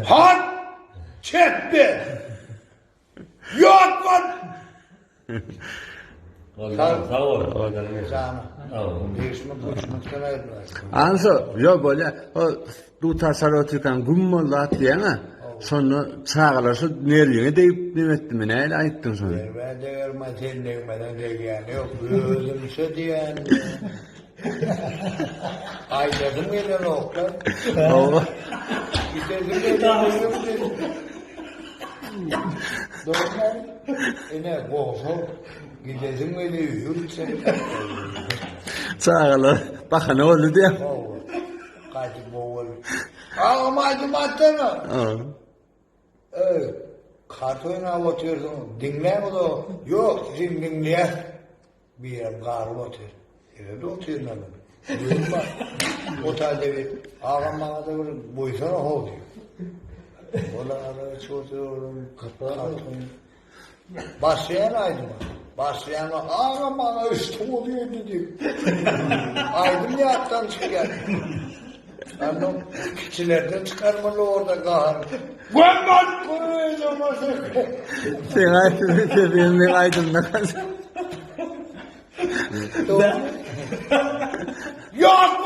Han! Çekti! Yok lan! Sağ ol. Sana. Değişmek uçmaktan ayrılmaz. Anso, yo böyle o du tasarrutukan gummolla diyene sonra çağlarsa nereye deyip demetti mi neyle ayttın sonra? Ben de görmezsen değmeden de yani yok. Gözümse diyen. Ayladım gelen oklar. Allah. Gidelim gelen Doğru. Yine boğazım. Gidelim gelen yürütsen. Çağlar bakın ne oldu diye. Kaçıp boğul. Ağamaydım attığını. Evet. Kart oynayıp oturuyorsun. Dinler mi de o? Yok sizin dinleyen. Bir yer karlı oturuyor. Yine de oturuyorsun adam. Diyorum bak. Otelde bir ağam bana da bir boysana hol diyor. Ola arası oturuyorum. Kart oynayıp. Başlayan aydım. Başlayan ağam bana üstüm oluyor dedim. Aydım yattan çıkıyor. Annem küçülerden çıkarmalı orada kahar. Gömmen koyuyor masaya. Sen aydın, benim aydınla kalsın. Yok